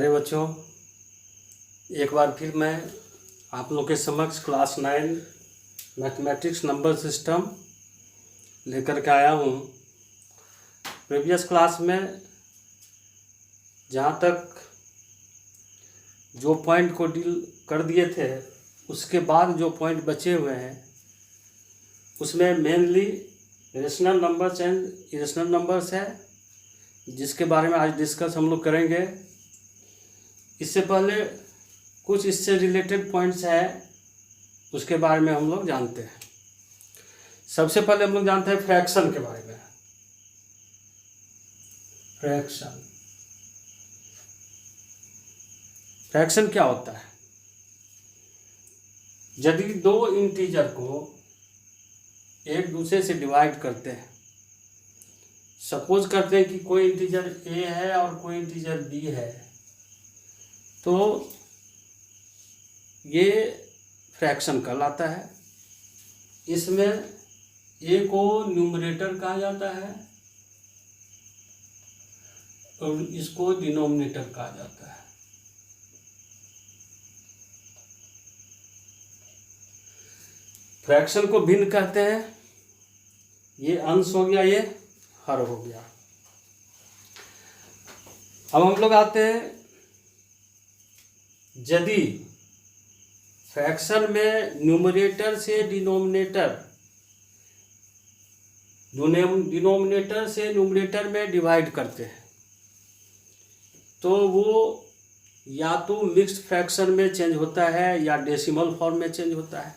प्यारे बच्चों, एक बार फिर मैं आप लोग के समक्ष क्लास 9 मैथमेटिक्स नंबर सिस्टम लेकर के आया हूँ। प्रीवियस क्लास में जहाँ तक जो पॉइंट को डील कर दिए थे, उसके बाद जो पॉइंट बचे हुए हैं उसमें mainly rational numbers and irrational numbers है, जिसके बारे में आज डिस्कस हम लोग करेंगे। इससे पहले कुछ इससे रिलेटेड पॉइंट्स हैं, उसके बारे में हम लोग जानते हैं। सबसे पहले हम लोग जानते हैं फ्रैक्शन के बारे में। फ्रैक्शन क्या होता है? यदि दो इंटीजर को एक दूसरे से डिवाइड करते हैं, सपोज करते हैं कि कोई इंटीजर ए है और कोई इंटीजर बी है, तो ये फ्रैक्शन कहलाता है। इसमें ए को न्यूमरेटर कहा जाता है और इसको डिनोमिनेटर कहा जाता है। फ्रैक्शन को भिन्न कहते हैं। ये अंश हो गया, ये हर हो गया। अब हम लोग आते हैं, यदि फ्रैक्शन में न्यूमरेटर से डिनोमिनेटर से न्यूमरेटर में डिवाइड करते हैं, तो वो या तो मिक्स्ड फ्रैक्शन में चेंज होता है या डेसिमल फॉर्म में चेंज होता है।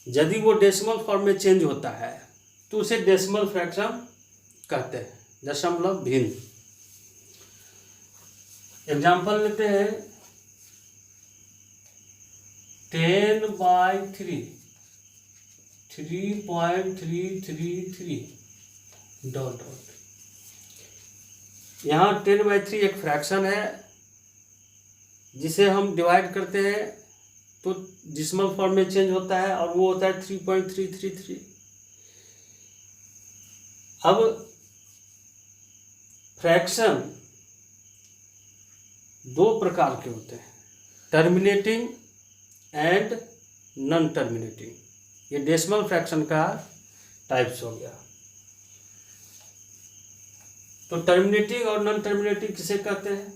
यदि वो डेसिमल फॉर्म में चेंज होता है तो उसे डेसिमल फ्रैक्शन कहते हैं, दशमलव भिन्न। एग्जाम्पल लेते हैं 10/3 3.333 ... यहाँ 10/3 एक फ्रैक्शन है, जिसे हम डिवाइड करते हैं तो डेसिमल फॉर्म में चेंज होता है और वो होता है 3.333। अब फ्रैक्शन दो प्रकार के होते हैं, टर्मिनेटिंग एंड नॉन टर्मिनेटिंग। ये डेसिमल फ्रैक्शन का टाइप्स हो गया। तो टर्मिनेटिंग और नॉन टर्मिनेटिंग किसे कहते हैं?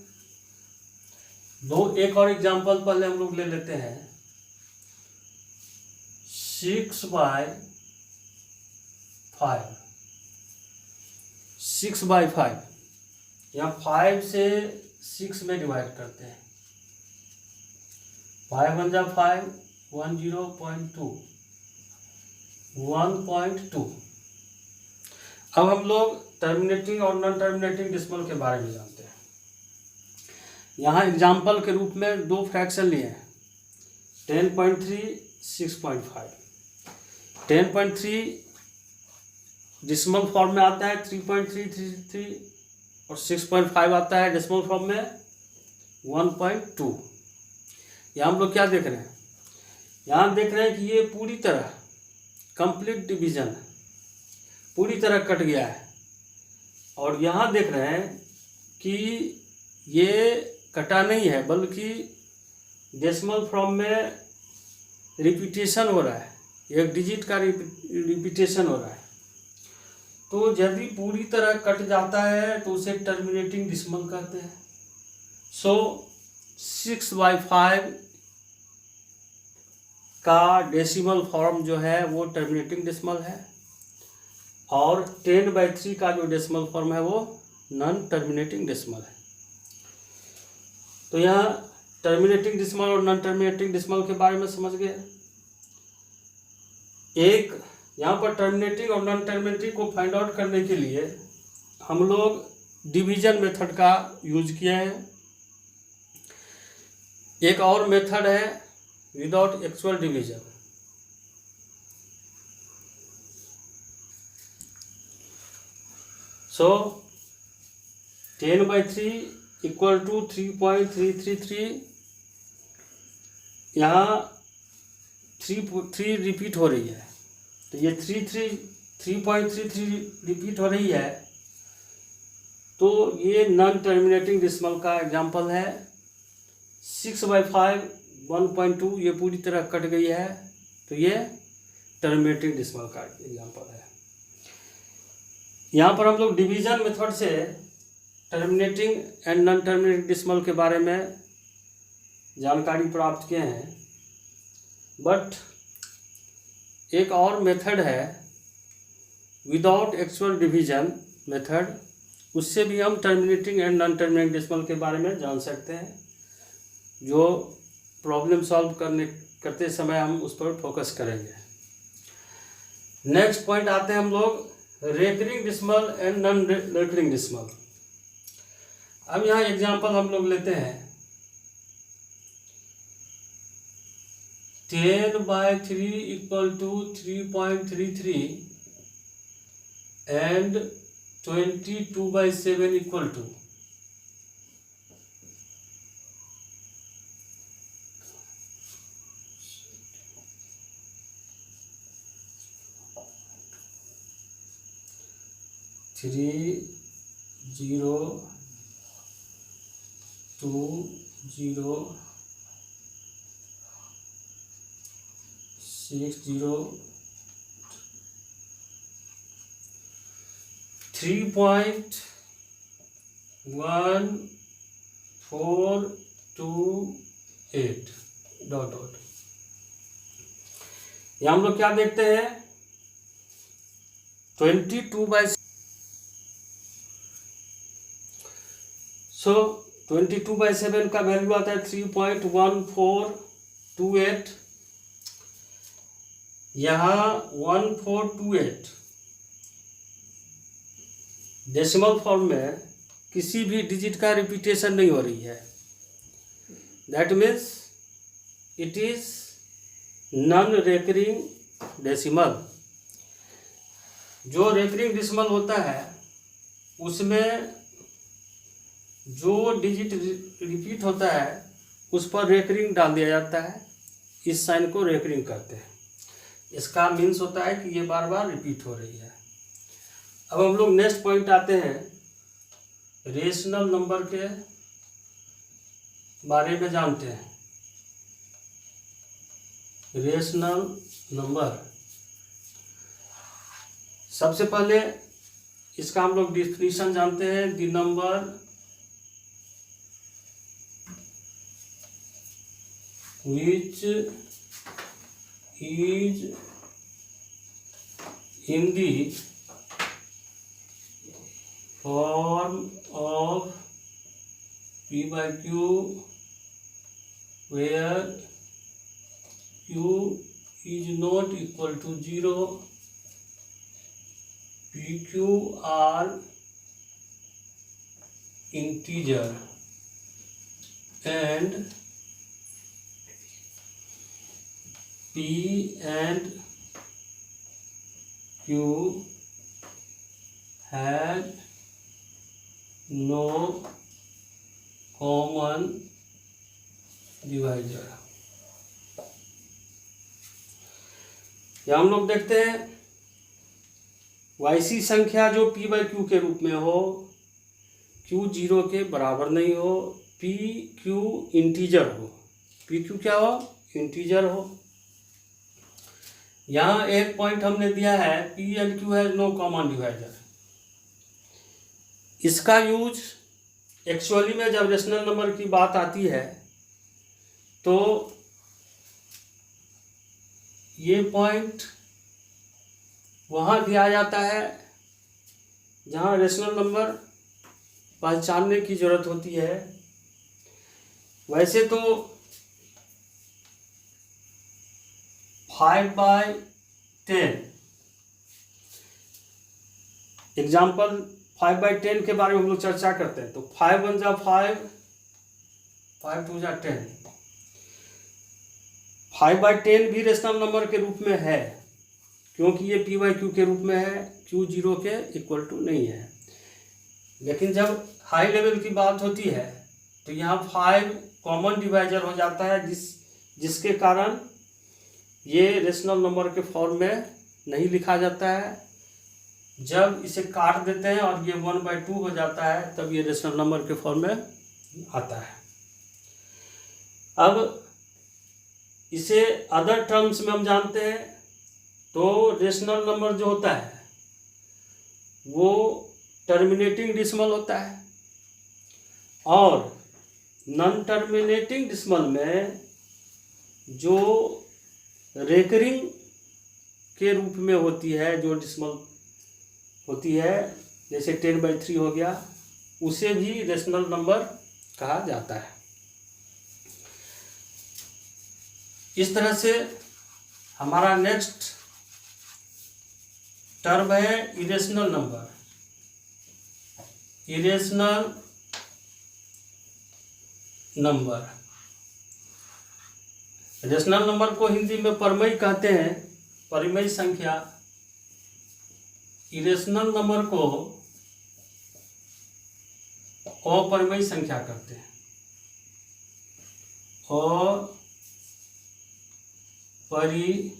एक और एग्जांपल पहले हम लोग ले लेते हैं। 6/5 6/5, यहाँ 5 से 6 में डिवाइड करते हैं। 5 × 5 10.2 1.2। अब हम लोग टर्मिनेटिंग और नॉन टर्मिनेटिंग डेसिमल के बारे में जानते हैं। यहाँ एग्जाम्पल के रूप में दो फ्रैक्शन लिए हैं, 10.3 6.5। 10.3 डेसिमल फॉर्म में आता है 3.333 और 6.5 आता है डेसिमल फॉर्म में 1.2। यहाँ हम लोग क्या देख रहे हैं? यहाँ देख रहे हैं कि ये पूरी तरह कंप्लीट डिवीजन है, पूरी तरह कट गया है। और यहाँ देख रहे हैं कि ये कटा नहीं है, बल्कि डेसिमल फॉर्म में रिपीटेशन हो रहा है, एक डिजिट का रिपीटेशन हो रहा है। तो यदि पूरी तरह कट जाता है तो उसे टर्मिनेटिंग डेसिमल कहते हैं। सो 6/5 का डेसिमल फॉर्म जो है वो टर्मिनेटिंग डेसिमल है, और 10/3 का जो डेसिमल फॉर्म है वो नॉन टर्मिनेटिंग डेसिमल है। तो यहाँ टर्मिनेटिंग डेसिमल और नॉन टर्मिनेटिंग डेसिमल के बारे में समझ गए। एक यहाँ पर टर्मिनेटिंग और नॉन टर्मिनेटिंग को फाइंड आउट करने के लिए हम लोग डिवीजन मेथड का यूज किए हैं। एक और मेथड है विदाउट एक्चुअल डिवीजन। सो 10/3 = 3.333। यहाँ 3 रिपीट हो रही है, तो ये 3.33 रिपीट हो रही है। तो ये नॉन टर्मिनेटिंग डेसिमल का एग्जांपल है। 6/5 1.2 ये पूरी तरह कट गई है, तो ये टर्मिनेटिंग डेसिमल का एग्जांपल है। यहाँ पर हम लोग डिवीजन मेथड से terminating and non terminating decimal के बारे में जानकारी प्राप्त किए हैं, बट एक और मेथड है विदाउट एक्चुअल डिवीजन मेथड, उससे भी हम terminating and non terminating decimal के बारे में जान सकते हैं, जो प्रॉब्लम सॉल्व करते समय हम उस पर फोकस करेंगे। नेक्स्ट पॉइंट आते हैं हम लोग recurring decimal and non recurring decimal. अब यहाँ एग्जांपल हम लोग लेते हैं 10/3 = 3.33 and 22/7 = 3 0 2 0 6 0 3.1428 ... यहाँ हम लोग क्या देखते हैं 22/7। सो 22/7 का वैल्यू आता है 3.1428। यहाँ 1428 डेसिमल फॉर्म में किसी भी डिजिट का रिपीटेशन नहीं हो रही है, that means it is non recurring decimal. जो रेकरिंग डेसिमल होता है उसमें जो डिजिट रिपीट होता है उस पर रेकरिंग डाल दिया जाता है, इस साइन को रेकरिंग करते हैं। इसका मीन्स होता है कि ये बार बार रिपीट हो रही है। अब हम लोग नेक्स्ट पॉइंट आते हैं रेशनल नंबर के बारे में जानते हैं। रेशनल नंबर, सबसे पहले इसका हम लोग डिफिनीशन जानते हैं। The number which is in the form of P/Q where Q is not equal to 0, PQ are integer and P and Q had no common divisor। यहाँ हम लोग देखते हैं वैसी संख्या जो P/Q के रूप में हो, Q 0 के बराबर नहीं हो, PQ इंटीजर हो। PQ क्या हो? इंटीजर हो। यहाँ एक पॉइंट हमने दिया है P and Q has no common divisor. इसका यूज एक्चुअली में जब रेशनल नंबर की बात आती है तो ये पॉइंट वहाँ दिया जाता है जहाँ रेशनल नंबर पहचानने की जरूरत होती है। वैसे तो 5/10 एग्जाम्पल 5/10 के बारे में हम लोग चर्चा करते हैं। तो 5 1 जा 5, 5 2 जा 10। 5/10 भी रेशनल नंबर के रूप में है क्योंकि ये P/Q के रूप में है, Q 0 के इक्वल टू नहीं है। लेकिन जब हाई लेवल की बात होती है तो यहाँ 5 कॉमन डिवाइजर हो जाता है, जिसके कारण ये रेशनल नंबर के फॉर्म में नहीं लिखा जाता है। जब इसे काट देते हैं और ये 1/2 हो जाता है तब ये रेशनल नंबर के फॉर्म में आता है। अब इसे अदर टर्म्स में हम जानते हैं तो रेशनल नंबर जो होता है वो टर्मिनेटिंग डेसिमल होता है, और नॉन टर्मिनेटिंग डेसिमल में जो रेकरिंग के रूप में होती है, जो डेसिमल होती है जैसे 10/3 हो गया, उसे भी रेशनल नंबर कहा जाता है। इस तरह से हमारा नेक्स्ट टर्म है irrational number. Irrational number, rational number को हिंदी में परमयी कहते हैं, परिमेय संख्या। इरेशनल नंबर को अपरिमेय संख्या कहते हैं। अपरिमेय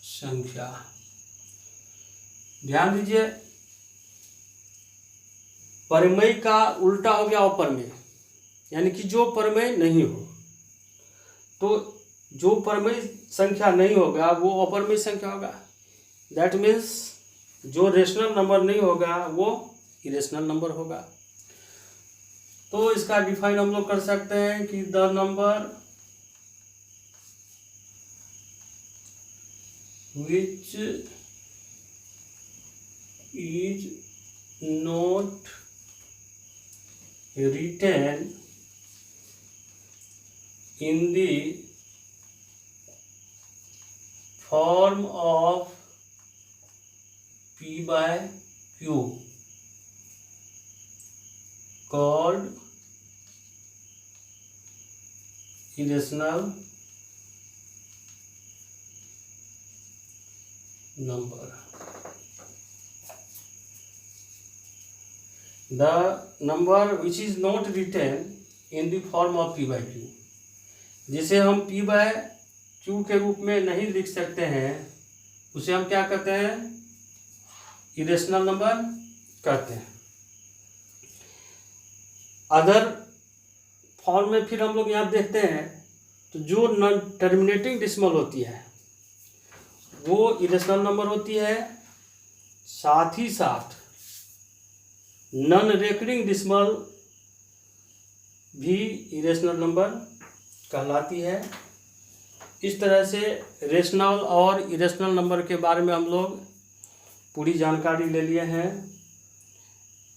संख्या, ध्यान दीजिए, परिमेय का उल्टा हो गया अपरिमेय, यानी कि जो परिमेय नहीं हो। तो जो परिमेय संख्या नहीं होगा वो अपरिमेय संख्या होगा। दैट मीन्स जो रेशनल नंबर नहीं होगा वो इरेशनल नंबर होगा। तो इसका डिफाइन हम लोग कर सकते हैं कि the number which is not written in the form of P/Q called irrational number. The number which is not written in the form of P/Q, जिसे हम P/Q के रूप में नहीं लिख सकते हैं, उसे हम क्या कहते हैं? इरेशनल नंबर कहते हैं। अदर फॉर्म में फिर हम लोग यहाँ देखते हैं तो जो नॉन टर्मिनेटिंग डेसिमल होती है वो इरेशनल नंबर होती है, साथ ही साथ नॉन रेकरिंग डेसिमल भी इरेशनल नंबर कहलाती है। इस तरह से रेशनल और इरेशनल नंबर के बारे में हम लोग पूरी जानकारी ले लिए हैं।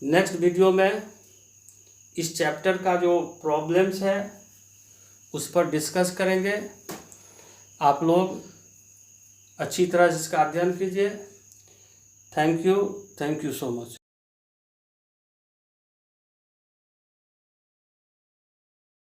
नेक्स्ट वीडियो में इस चैप्टर का जो प्रॉब्लम्स है उस पर डिस्कस करेंगे। आप लोग अच्छी तरह से इसका अध्ययन कीजिए। Thank you so much.